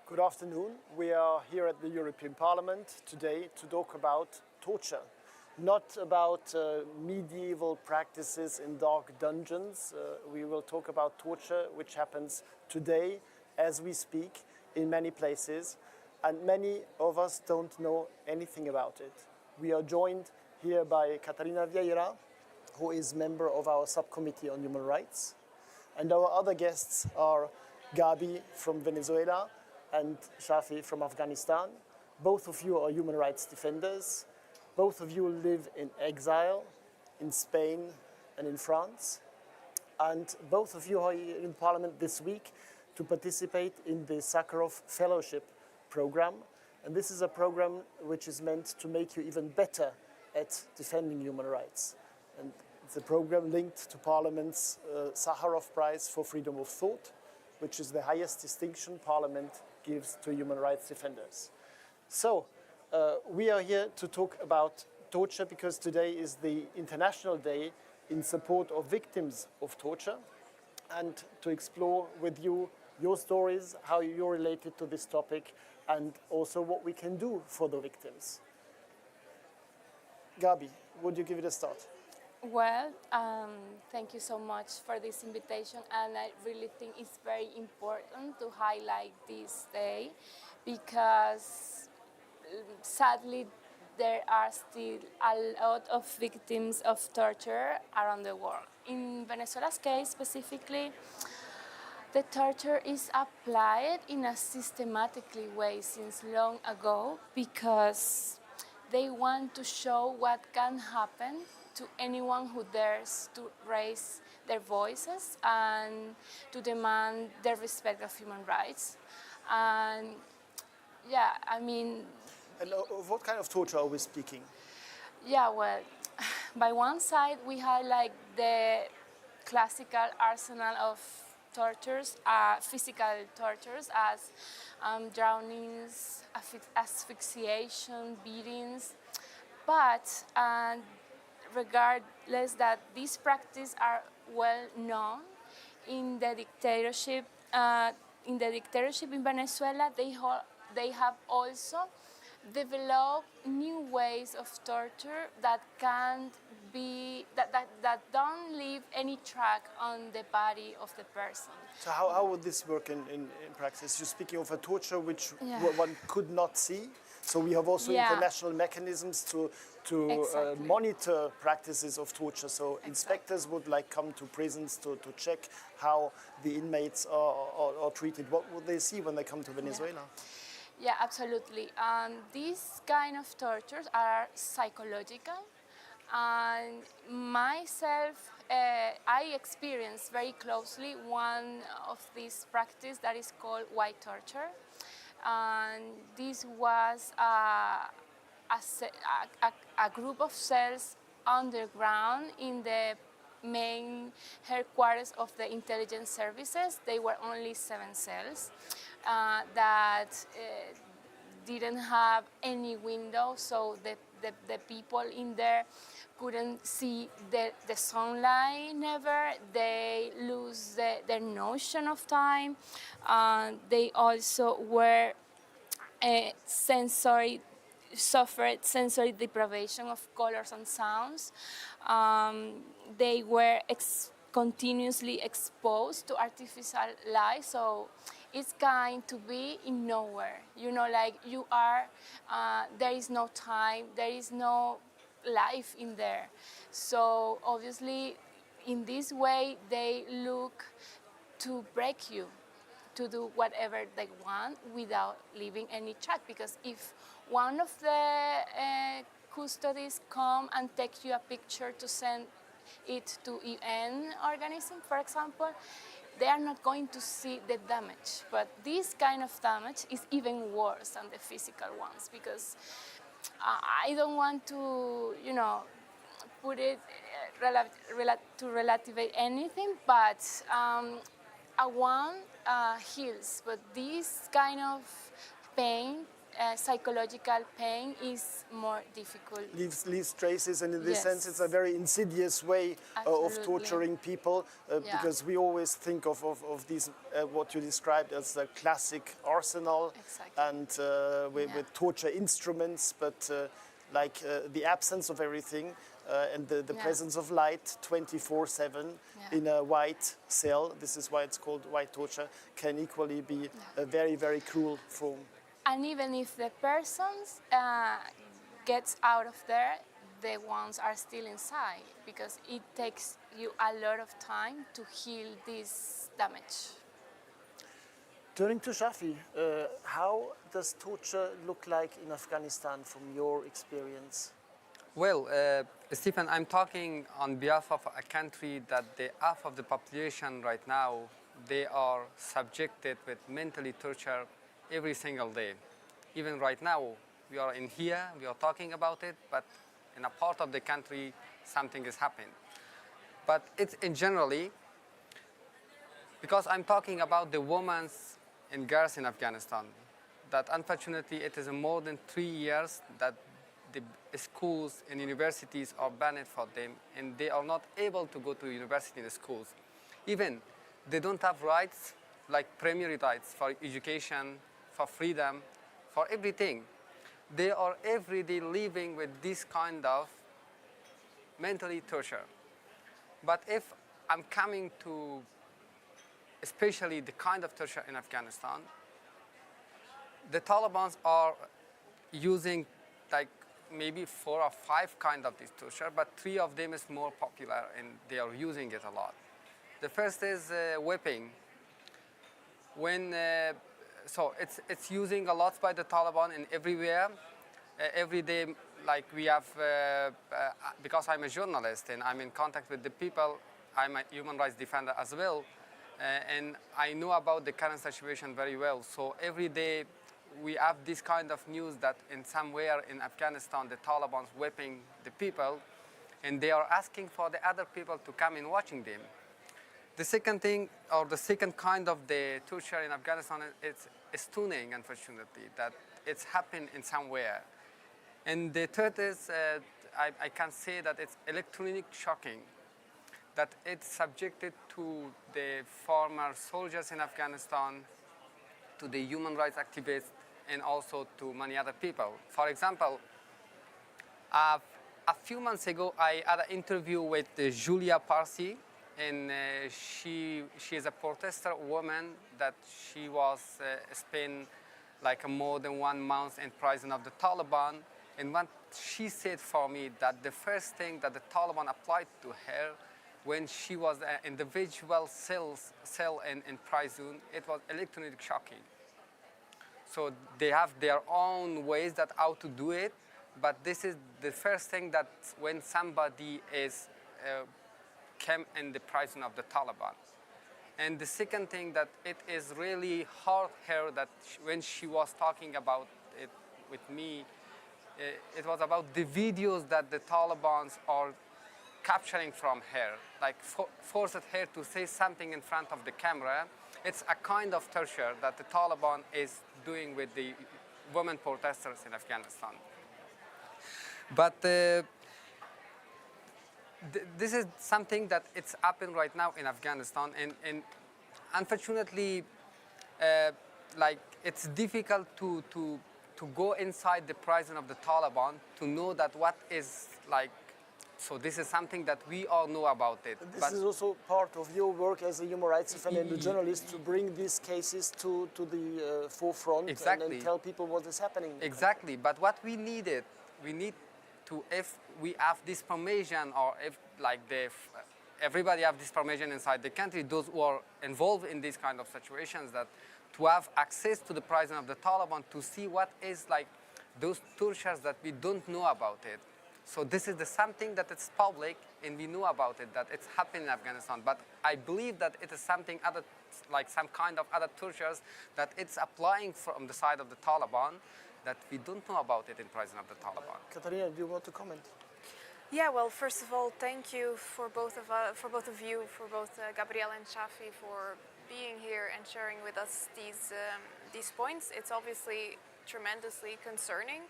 Good afternoon. We are here at the European Parliament today to talk about torture. Not about medieval practices in dark dungeons. We will talk about torture which happens today as we speak in many places, and many of us don't know anything about it. We are joined here by Catarina Vieira, who is member of our subcommittee on human rights. And our other guests are Gabi from Venezuela and Shafi from Afghanistan. Both of you are human rights defenders. Both of you live in exile in Spain and in France. And both of you are here in Parliament this week to participate in the Sakharov Fellowship program. And this is a program which is meant to make you even better at defending human rights. And it's a program linked to Parliament's Sakharov Prize for Freedom of Thought, which is the highest distinction Parliament gives to human rights defenders. So we are here to talk about torture because today is the International Day in support of victims of torture, and to explore with you your stories, how you're related to this topic, and also what we can do for the victims. Gabi, would you give it a start? Well, thank you so much for this invitation, and I really think it's very important to highlight this day because sadly there are still a lot of victims of torture around the world. In Venezuela's case specifically, the torture is applied in a systematically way since long ago because they want to show what can happen to anyone who dares to raise their voices and to demand the respect of human rights. And yeah, I mean... And of what kind of torture are we speaking? Yeah, well, by one side we have like the classical arsenal of tortures, physical tortures as drownings, asphyxiation, beatings, but regardless that these practices are well known in the dictatorship in Venezuela, they have also developed new ways of torture that can't be that don't leave any track on the body of the person. So how would this work in practice? You're speaking of a torture which one could not see. So we have also international mechanisms to monitor practices of torture. So inspectors would come to prisons to check how the inmates are treated. What would they see when they come to Venezuela? Yeah, absolutely. These kind of tortures are psychological. And myself, I experienced very closely one of these practices that is called white torture. And this was a group of cells underground in the main headquarters of the intelligence services. They were only 7 cells that didn't have any window, so the people in there couldn't see the sunlight never. They lose their notion of time. They also were suffered sensory deprivation of colors and sounds. They were continuously exposed to artificial light, so it's going to be in nowhere. You know, like you are, there is no time, there is no life in there. So obviously, in this way, they look to break you, to do whatever they want without leaving any track. Because if one of the custodies come and take you a picture to send it to UN organism, for example, they are not going to see the damage. But this kind of damage is even worse than the physical ones, because I don't want to, put it to relativate anything, but a wound heals. But this kind of pain psychological pain is more difficult. Leaves traces, and in this Yes. sense it's a very insidious way of Absolutely. torturing people, because we always think of these, what you described as a classic arsenal, Exactly. and with torture instruments, but the absence of everything, and the presence of light 24/7 in a white cell, this is why it's called white torture, can equally be a very, very cruel form. And even if the persons gets out of there, the ones are still inside, because it takes you a lot of time to heal this damage. Turning to Shafi, how does torture look like in Afghanistan from your experience? Well, Stephen, I'm talking on behalf of a country that the half of the population right now, they are subjected with mentally torture every single day. Even right now, we are in here, we are talking about it, but in a part of the country, something is happening. But it's in generally, because I'm talking about the women and girls in Afghanistan, that unfortunately it is more than 3 years that the schools and universities are banned for them, and they are not able to go to university and schools. Even they don't have rights, like primary rights for education, for freedom, for everything. They are every day living with this kind of mentally torture. But if I'm coming to especially the kind of torture in Afghanistan, the Taliban are using like maybe 4 or 5 kind of this torture, but 3 of them is more popular and they are using it a lot. The first is whipping. So it's using a lot by the Taliban and everywhere. Every day, like we have, because I'm a journalist and I'm in contact with the people, I'm a human rights defender as well, and I know about the current situation very well. So every day we have this kind of news that in somewhere in Afghanistan the Taliban's whipping the people, and they are asking for the other people to come and watching them. The second thing, or the second kind of the torture in Afghanistan, it's stunning, unfortunately, that it's happened in somewhere. And the third is, I can say that it's electronic shocking, that it's subjected to the former soldiers in Afghanistan, to the human rights activists, and also to many other people. For example, a few months ago, I had an interview with Julia Parsi, and she is a protester woman that she was spent like more than 1 month in prison of the Taliban. And what she said for me, that the first thing that the Taliban applied to her when she was an individual cell in prison, it was electronic shocking. So they have their own ways that how to do it, but this is the first thing that when somebody is came in the prison of the Taliban. And the second thing that it is really hard her that when she was talking about it with me, it was about the videos that the Taliban are capturing from her, like forced her to say something in front of the camera. It's a kind of torture that the Taliban is doing with the women protesters in Afghanistan. But this is something that it's happened right now in Afghanistan, and unfortunately, like it's difficult to go inside the prison of the Taliban to know that what is like. So this is something that we all know about it. This is also part of your work as a human rights defender and a journalist, to bring these cases to the forefront. Exactly. And tell people what is happening. Exactly, but what we need to, if we have this permission, or if like everybody have this permission inside the country, those who are involved in these kind of situations, that to have access to the prison of the Taliban to see what is like those tortures that we don't know about it. So this is something that it's public and we know about it, that it's happened in Afghanistan. But I believe that it is something other, like some kind of other tortures that it's applying from the side of the Taliban that we don't know about it in prison of the Taliban. Catarina, do you want to comment? Yeah, well, first of all, thank you for both of you, for both Gabriela and Shafi, for being here and sharing with us these points. It's obviously tremendously concerning.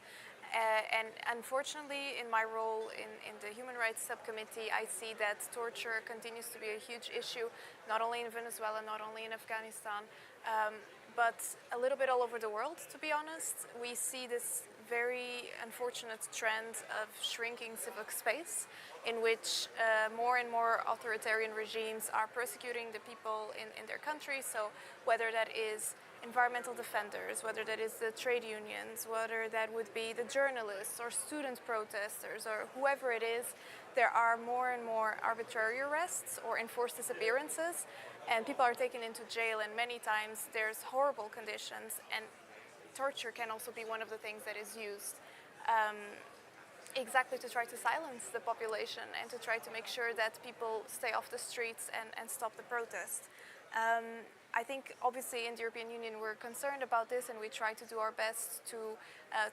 And unfortunately, in my role in the Human Rights Subcommittee, I see that torture continues to be a huge issue, not only in Venezuela, not only in Afghanistan, but a little bit all over the world, to be honest. We see this very unfortunate trend of shrinking civic space, in which more and more authoritarian regimes are persecuting the people in their country. So whether that is environmental defenders, whether that is the trade unions, whether that would be the journalists or student protesters or whoever it is, there are more and more arbitrary arrests or enforced disappearances, and people are taken into jail, and many times there's horrible conditions, and torture can also be one of the things that is used exactly to try to silence the population and to try to make sure that people stay off the streets and stop the protest. I think obviously in the European Union we're concerned about this, and we try to do our best to,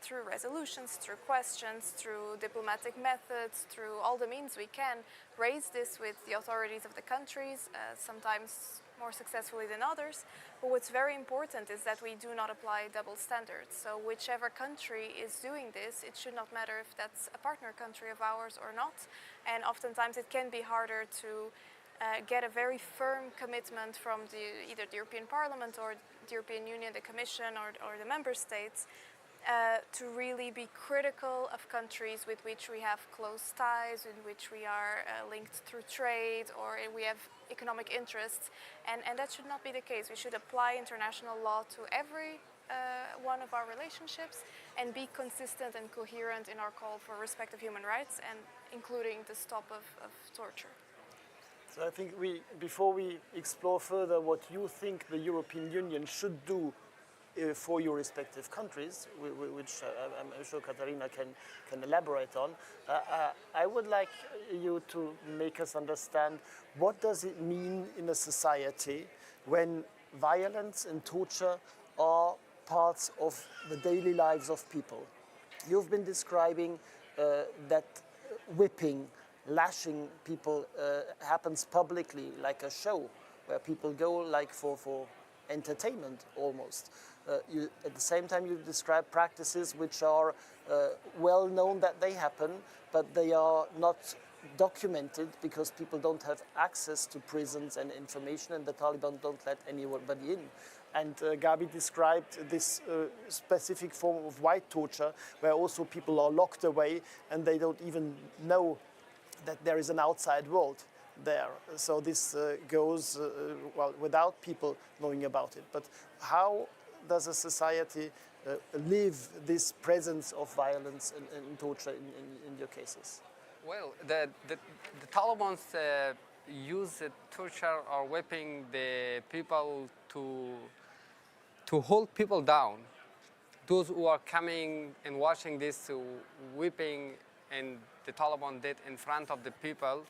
through resolutions, through questions, through diplomatic methods, through all the means we can, raise this with the authorities of the countries, sometimes more successfully than others. But what's very important is that we do not apply double standards. So whichever country is doing this, it should not matter if that's a partner country of ours or not. And oftentimes it can be harder to get a very firm commitment from either the European Parliament or the European Union, the Commission or the Member States, to really be critical of countries with which we have close ties, in which we are linked through trade, or we have economic interests. And that should not be the case. We should apply international law to every one of our relationships and be consistent and coherent in our call for respect of human rights, and including the stop of torture. So I think before we explore further what you think the European Union should do for your respective countries, which I'm sure Catarina can elaborate on, I would like you to make us understand what does it mean in a society when violence and torture are parts of the daily lives of people. You've been describing that whipping, lashing people happens publicly, like a show where people go like for entertainment almost. At the same time you describe practices which are well known that they happen, but they are not documented because people don't have access to prisons and information, and the Taliban don't let anybody in. And Gabi described this specific form of white torture where also people are locked away and they don't even know that there is an outside world there. So this goes well without people knowing about it. But how does a society live this presence of violence and torture in your cases? Well, the Taliban use torture or whipping the people to hold people down. Those who are coming and watching this whipping and the Taliban did in front of the people.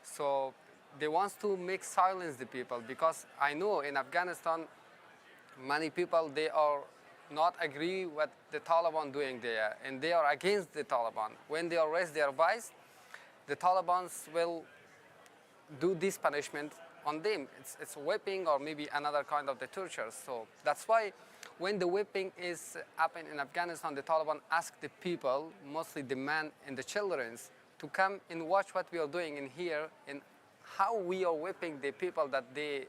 So they want to make silence the people, because I know in Afghanistan many people, they are not agree what the Taliban doing there, and they are against the Taliban. When they arrest their vice, the Taliban will do this punishment on them. It's whipping or maybe another kind of the torture. So that's why when the whipping is happening in Afghanistan, the Taliban ask the people, mostly the men and the children, to come and watch what we are doing in here and how we are whipping the people that they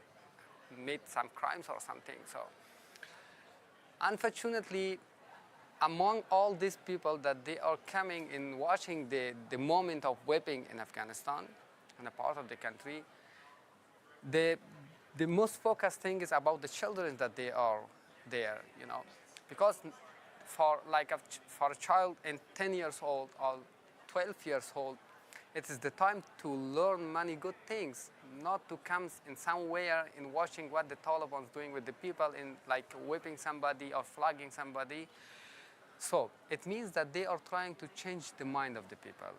made some crimes or something. So unfortunately, among all these people that they are coming and watching the moment of whipping in Afghanistan, in a part of the country, the most focused thing is about the children that they are there, you know, because for a child in 10 years old or 12 years old, it is the time to learn many good things, not to come in somewhere in watching what the Taliban is doing with the people in like whipping somebody or flogging somebody. So it means that they are trying to change the mind of the people,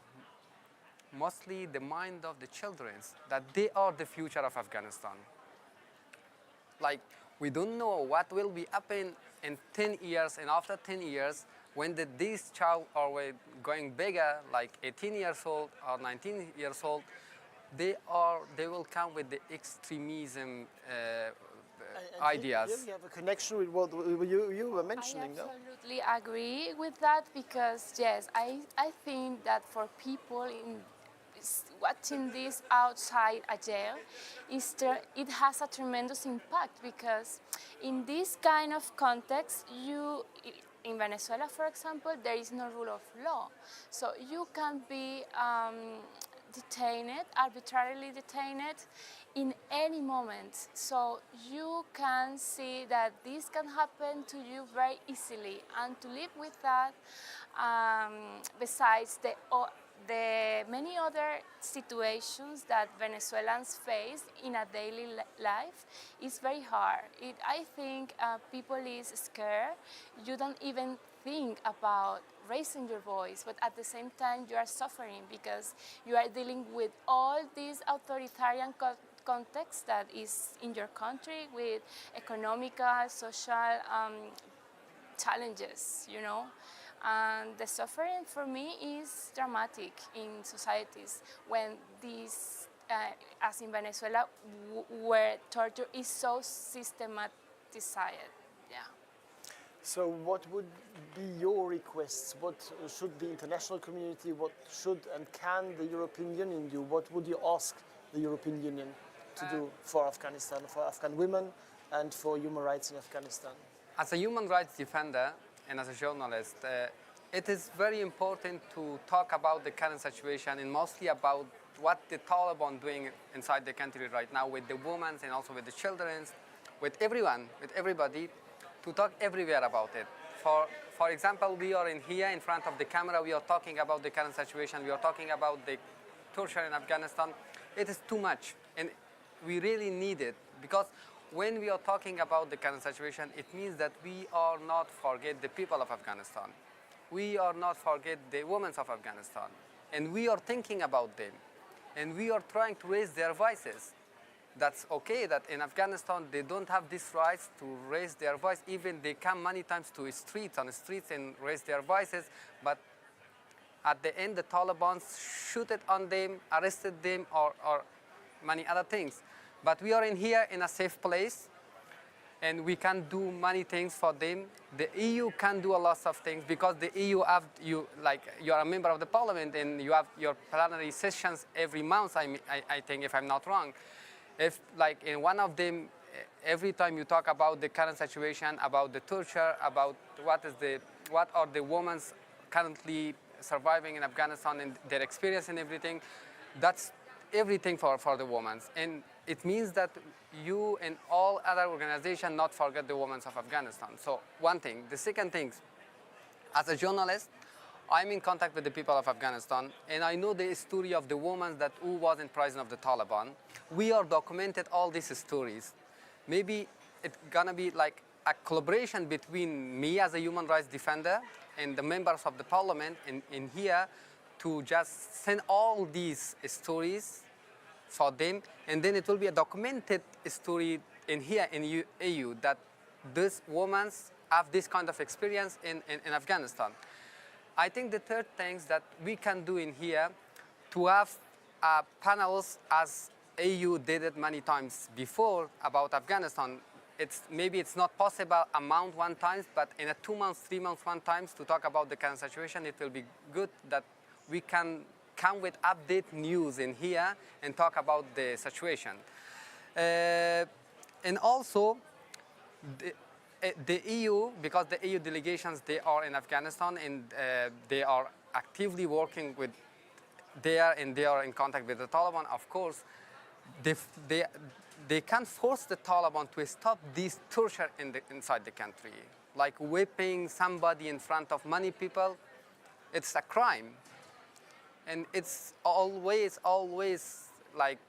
mostly the mind of the children, that they are the future of Afghanistan. Like, we don't know what will be happen in 10 years and after 10 years when these child are going bigger, like 18 years old or 19 years old, they will come with the extremism ideas. Here we have a connection with what you were mentioning, I no? absolutely agree with that because, yes, I think that for people watching this outside a jail, it has a tremendous impact because in this kind of context, in Venezuela, for example, there is no rule of law. So you can be detained, arbitrarily detained in any moment. So you can see that this can happen to you very easily, and to live with that, besides the many other situations that Venezuelans face in a daily life, is very hard. I think people is scared. You don't even think about raising your voice, but at the same time you are suffering because you are dealing with all this authoritarian context that is in your country with economical, social challenges, you know. And the suffering for me is dramatic in societies when these, as in Venezuela, where torture is so systematized. Yeah. So what would be your requests? What should the international community, what should and can the European Union do? What would you ask the European Union to do for Afghanistan, for Afghan women and for human rights in Afghanistan? As a human rights defender and as a journalist, it is very important to talk about the current situation and mostly about what the Taliban doing inside the country right now with the women and also with the children, with everyone, with everybody, to talk everywhere about it. For example, we are in here in front of the camera, we are talking about the current situation, we are talking about the torture in Afghanistan. It is too much, and we really need it, because when we are talking about the current situation, it means that we are not forget the people of Afghanistan. We are not forget the women of Afghanistan. And we are thinking about them. And we are trying to raise their voices. That's okay that in Afghanistan they don't have this right to raise their voice. Even they come many times to on the streets and raise their voices. But at the end, the Taliban shoot it on them, arrested them, or many other things. But we are in here in a safe place, and we can do many things for them. The EU can do a lot of things because the EU you are a member of the parliament and you have your plenary sessions every month. I think, if I'm not wrong, if like in one of them, every time you talk about the current situation, about the torture, about what are the women currently surviving in Afghanistan and their experience and everything, that's everything for the women. And it means that you and all other organizations not forget the women of Afghanistan. So one thing. The second thing, as a journalist, I'm in contact with the people of Afghanistan, and I know the story of the woman who was in prison of the Taliban. We are documented all these stories. Maybe it's gonna be like a collaboration between me as a human rights defender and the members of the parliament in here to just send all these stories for them, and then it will be a documented story in here in EU that these women have this kind of experience in Afghanistan. I think the third thing that we can do in here to have panels, as EU did it many times before about Afghanistan. Maybe it's not possible amount one time, but in a 2 months, 3 months one times to talk about the current situation, it will be good that we can come with update news in here and talk about the situation. And also, the EU, because the EU delegations, they are in Afghanistan and they are actively working with there, and they are in contact with the Taliban, of course. They can force the Taliban to stop this torture inside the country. Like whipping somebody in front of many people, it's a crime. And it's always like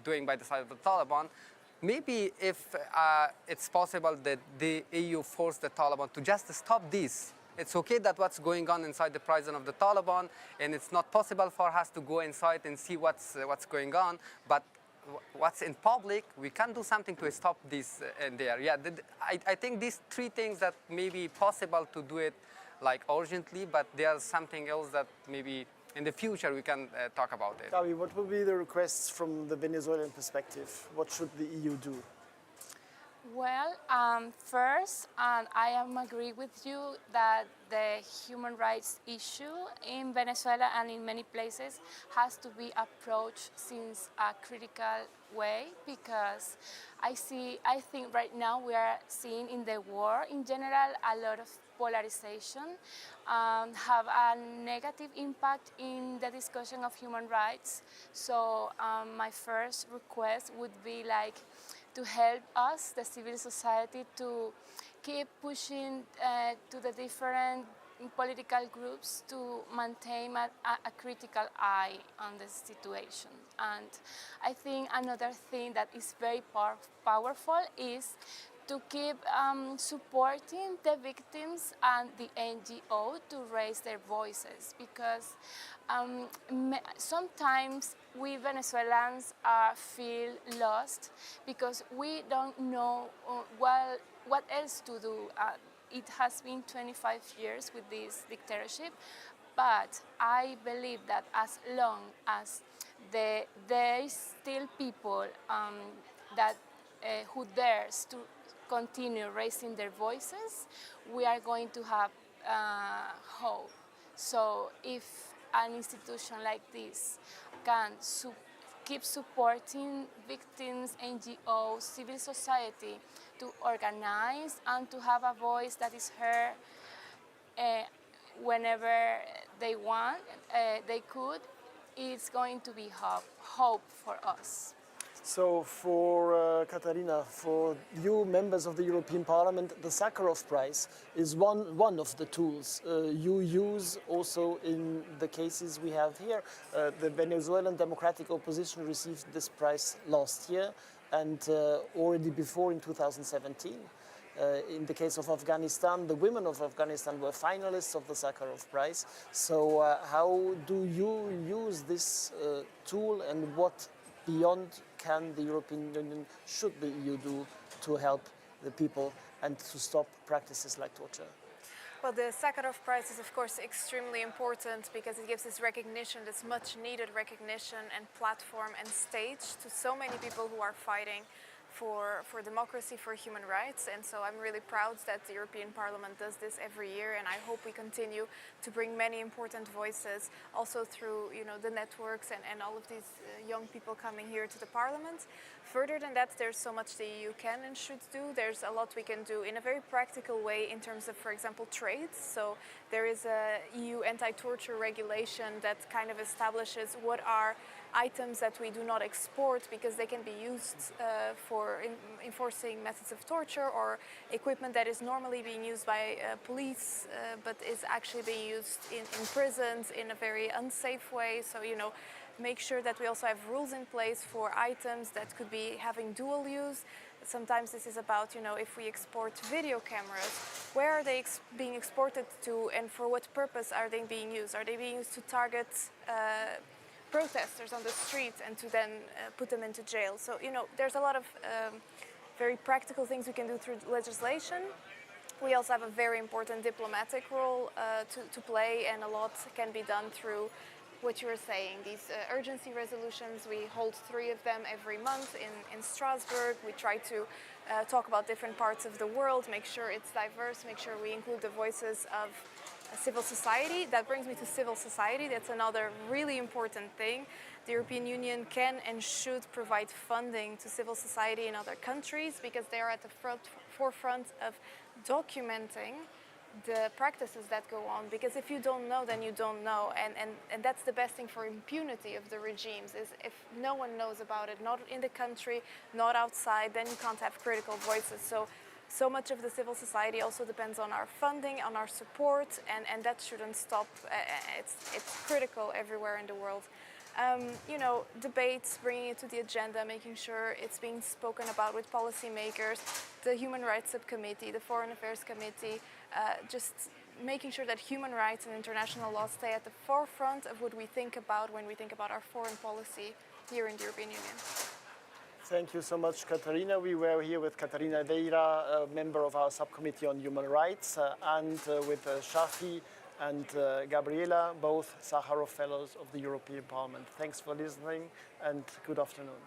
doing by the side of the Taliban. Maybe if it's possible that the EU forced the Taliban to just stop this. It's okay that what's going on inside the prison of the Taliban, and it's not possible for us to go inside and see what's going on, but what's in public, we can do something to stop this in there. Yeah, I think these three things that may be possible to do it like urgently, but there's something else that maybe in the future we can talk about it. Gabi, what will be the requests from the Venezuelan perspective? What should the EU do? Well, first, I am agree with you that the human rights issue in Venezuela and in many places has to be approached since a critical way, because I think right now we are seeing in the war in general a lot of polarization, have a negative impact in the discussion of human rights. So my first request would be like to help us, the civil society, to keep pushing to the different political groups to maintain a critical eye on the situation. And I think another thing that is very powerful is to keep supporting the victims and the NGO to raise their voices, because sometimes we Venezuelans feel lost because we don't know what else to do. It has been 25 years with this dictatorship, but I believe that as long as there is still people that who dares to continue raising their voices, we are going to have hope. So if an institution like this can keep supporting victims, NGOs, civil society to organize and to have a voice that is heard whenever they want, they could, it's going to be hope for us. So for Catarina, for you members of the European Parliament, the Sakharov Prize is one of the tools you use also in the cases we have here. The Venezuelan Democratic Opposition received this prize last year and already before in 2017. In the case of Afghanistan, the women of Afghanistan were finalists of the Sakharov Prize. So how do you use this tool, and what beyond can the European Union, should the EU do to help the people and to stop practices like torture? Well, the Sakharov Prize is of course extremely important because it gives this recognition, this much needed recognition and platform and stage to so many people who are fighting for democracy, for human rights. And so I'm really proud that the European Parliament does this every year, and I hope we continue to bring many important voices also through the networks and all of these young people coming here to the Parliament. Further than that, there's so much the EU can and should do. There's a lot we can do in a very practical way in terms of, for example, trades. So there is a EU anti-torture regulation that kind of establishes what are items that we do not export because they can be used for enforcing methods of torture, or equipment that is normally being used by police but is actually being used in prisons in a very unsafe way. So, make sure that we also have rules in place for items that could be having dual use. Sometimes this is about, if we export video cameras, where are they being exported to and for what purpose are they being used? Are they being used to target protesters on the streets and to then put them into jail? So, there's a lot of very practical things we can do through legislation. We also have a very important diplomatic role to play, and a lot can be done through what you were saying, these urgency resolutions. We hold 3 of them every month in Strasbourg. We try to talk about different parts of the world, make sure it's diverse, make sure we include the voices of civil society. That brings me to civil society. That's another really important thing. The European Union can and should provide funding to civil society in other countries because they are at the forefront of documenting the practices that go on, because if you don't know, then you don't know, and that's the best thing for impunity of the regimes, is if no one knows about it, not in the country, not outside, then you can't have critical voices. So much of the civil society also depends on our funding, on our support, and that shouldn't stop. It's critical everywhere in the world. Debates, bringing it to the agenda, making sure it's being spoken about with policymakers, the Human Rights Subcommittee, the Foreign Affairs Committee, just making sure that human rights and international law stay at the forefront of what we think about when we think about our foreign policy here in the European Union. Thank you so much, Catarina. We were here with Catarina Vieira, a member of our subcommittee on human rights, and with Shafi and Gabriela, both Sakharov Fellows of the European Parliament. Thanks for listening and good afternoon.